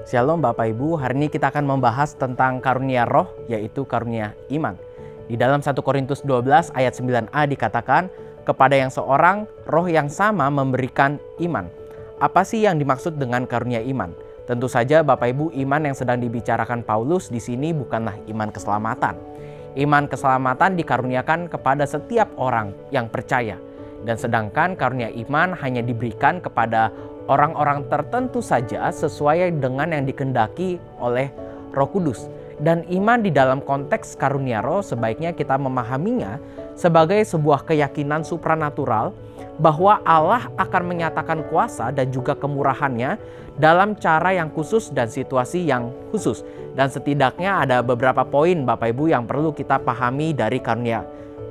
Shalom Bapak Ibu, hari ini kita akan membahas tentang karunia roh, yaitu karunia iman. Di dalam 1 Korintus 12 ayat 9a dikatakan, kepada yang seorang roh yang sama memberikan iman. Apa sih yang dimaksud dengan karunia iman? Tentu saja Bapak Ibu, iman yang sedang dibicarakan Paulus di sini bukanlah iman keselamatan. Iman keselamatan dikaruniakan kepada setiap orang yang percaya. Dan sedangkan karunia iman hanya diberikan kepada orang-orang tertentu saja sesuai dengan yang dikehendaki oleh Roh Kudus. Dan iman di dalam konteks karunia roh sebaiknya kita memahaminya sebagai sebuah keyakinan supranatural bahwa Allah akan menyatakan kuasa dan juga kemurahannya dalam cara yang khusus dan situasi yang khusus. Dan setidaknya ada beberapa poin Bapak Ibu yang perlu kita pahami dari karunia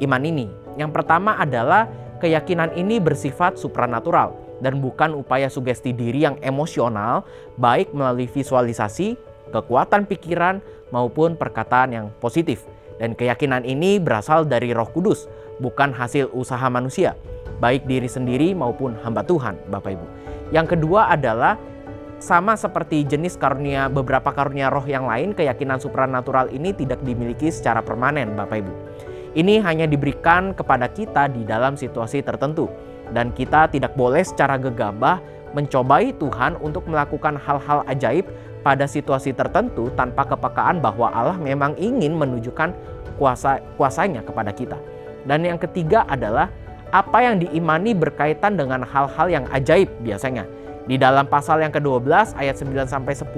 iman ini. Yang pertama adalah keyakinan ini bersifat supranatural dan bukan upaya sugesti diri yang emosional, baik melalui visualisasi, kekuatan pikiran, maupun perkataan yang positif. Dan keyakinan ini berasal dari Roh Kudus, bukan hasil usaha manusia, baik diri sendiri maupun hamba Tuhan, Bapak Ibu. Yang kedua adalah sama seperti jenis karunia beberapa karunia roh yang lain, keyakinan supranatural ini tidak dimiliki secara permanen, Bapak Ibu. Ini hanya diberikan kepada kita di dalam situasi tertentu. Dan kita tidak boleh secara gegabah mencobai Tuhan untuk melakukan hal-hal ajaib pada situasi tertentu tanpa kepekaan bahwa Allah memang ingin menunjukkan kuasanya kepada kita. Dan yang ketiga adalah apa yang diimani berkaitan dengan hal-hal yang ajaib biasanya. Di dalam pasal yang ke-12 ayat 9-10,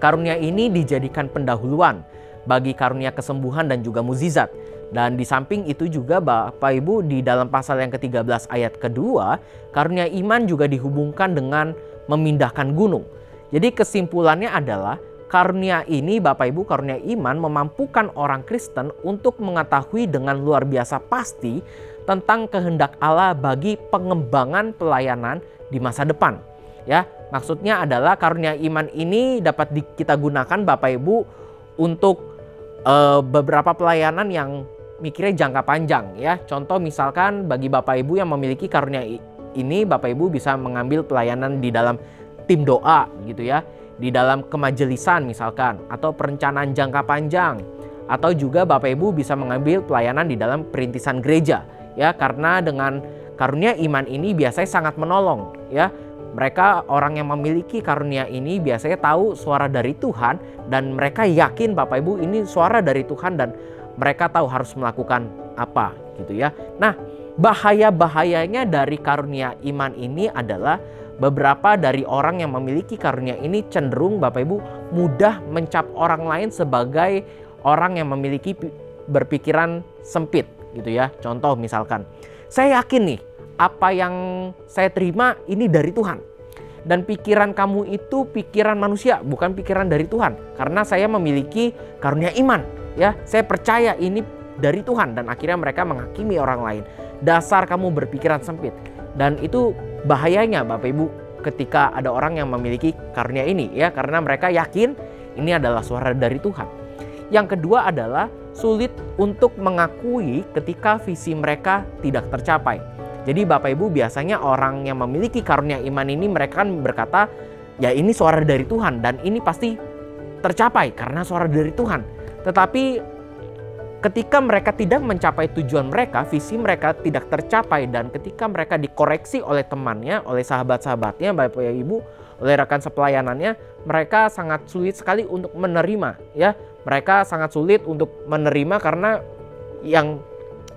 karunia ini dijadikan pendahuluan bagi karunia kesembuhan dan juga mukjizat. Dan di samping itu juga Bapak Ibu, di dalam pasal yang ke-13 ayat kedua, karunia iman juga dihubungkan dengan memindahkan gunung. Jadi kesimpulannya adalah karunia ini Bapak Ibu, karunia iman memampukan orang Kristen untuk mengetahui dengan luar biasa pasti tentang kehendak Allah bagi pengembangan pelayanan di masa depan. Ya, maksudnya adalah karunia iman ini dapat kita gunakan Bapak Ibu untuk beberapa pelayanan yang mikirnya jangka panjang ya. Contoh misalkan bagi Bapak Ibu yang memiliki karunia ini, Bapak Ibu bisa mengambil pelayanan di dalam tim doa gitu ya, di dalam kemajelisan misalkan, atau perencanaan jangka panjang, atau juga Bapak Ibu bisa mengambil pelayanan di dalam perintisan gereja ya, karena dengan karunia iman ini biasanya sangat menolong ya. Mereka orang yang memiliki karunia ini biasanya tahu suara dari Tuhan dan mereka yakin Bapak Ibu ini suara dari Tuhan dan mereka tahu harus melakukan apa gitu ya. Nah, bahaya-bahayanya dari karunia iman ini adalah beberapa dari orang yang memiliki karunia ini cenderung Bapak Ibu mudah mencap orang lain sebagai orang yang memiliki berpikiran sempit gitu ya. Contoh misalkan, saya yakin nih apa yang saya terima ini dari Tuhan. Dan pikiran kamu itu pikiran manusia, bukan pikiran dari Tuhan. Karena saya memiliki karunia iman. Ya, saya percaya ini dari Tuhan. Dan akhirnya mereka menghakimi orang lain. Dasar kamu berpikiran sempit. Dan itu bahayanya Bapak Ibu ketika ada orang yang memiliki karunia ini. Ya, karena mereka yakin ini adalah suara dari Tuhan. Yang kedua adalah sulit untuk mengakui ketika visi mereka tidak tercapai. Jadi Bapak Ibu biasanya orang yang memiliki karunia iman ini mereka kan berkata, ya ini suara dari Tuhan dan ini pasti tercapai karena suara dari Tuhan. Tetapi ketika mereka tidak mencapai tujuan mereka, visi mereka tidak tercapai, dan ketika mereka dikoreksi oleh temannya, oleh sahabat-sahabatnya, Bapak Ibu, oleh rekan sepelayanannya, mereka sangat sulit sekali untuk menerima ya. Mereka sangat sulit untuk menerima karena yang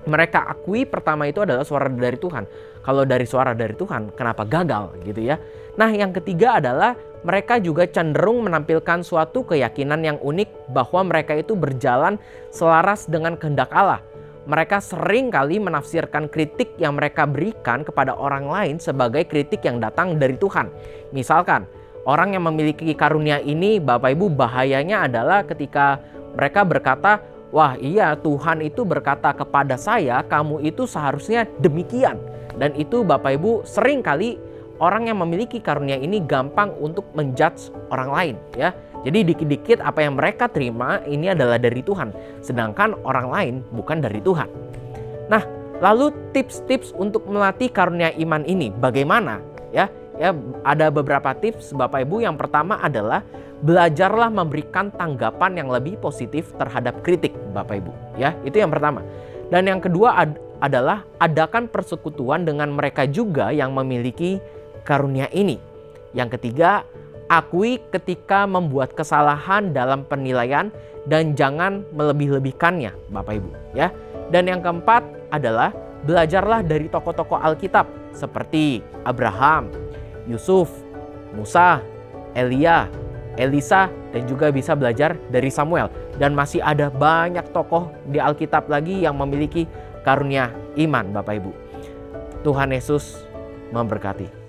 mereka akui pertama itu adalah suara dari Tuhan. Kalau dari suara dari Tuhan, kenapa gagal gitu ya. Nah, yang ketiga adalah mereka juga cenderung menampilkan suatu keyakinan yang unik bahwa mereka itu berjalan selaras dengan kehendak Allah. Mereka sering kali menafsirkan kritik yang mereka berikan kepada orang lain sebagai kritik yang datang dari Tuhan. Misalkan, orang yang memiliki karunia ini, Bapak Ibu, bahayanya adalah ketika mereka berkata, wah iya, Tuhan itu berkata kepada saya, kamu itu seharusnya demikian. Dan itu Bapak Ibu sering kali orang yang memiliki karunia ini gampang untuk menjudge orang lain ya. Jadi dikit-dikit apa yang mereka terima ini adalah dari Tuhan. Sedangkan orang lain bukan dari Tuhan. Nah, lalu tips-tips untuk melatih karunia iman ini bagaimana? Ya, Ya, ada beberapa tips Bapak Ibu. Yang pertama adalah belajarlah memberikan tanggapan yang lebih positif terhadap kritik Bapak Ibu. Ya, itu yang pertama. Dan yang kedua adalah adakan persekutuan dengan mereka juga yang memiliki karunia ini. Yang ketiga, akui ketika membuat kesalahan dalam penilaian dan jangan melebih-lebihkannya Bapak Ibu. Ya. Dan yang keempat adalah belajarlah dari tokoh-tokoh Alkitab seperti Abraham, Yusuf, Musa, Elia, Elisa, dan juga bisa belajar dari Samuel. Dan masih ada banyak tokoh di Alkitab lagi yang memiliki karunia iman Bapak Ibu. Tuhan Yesus memberkati.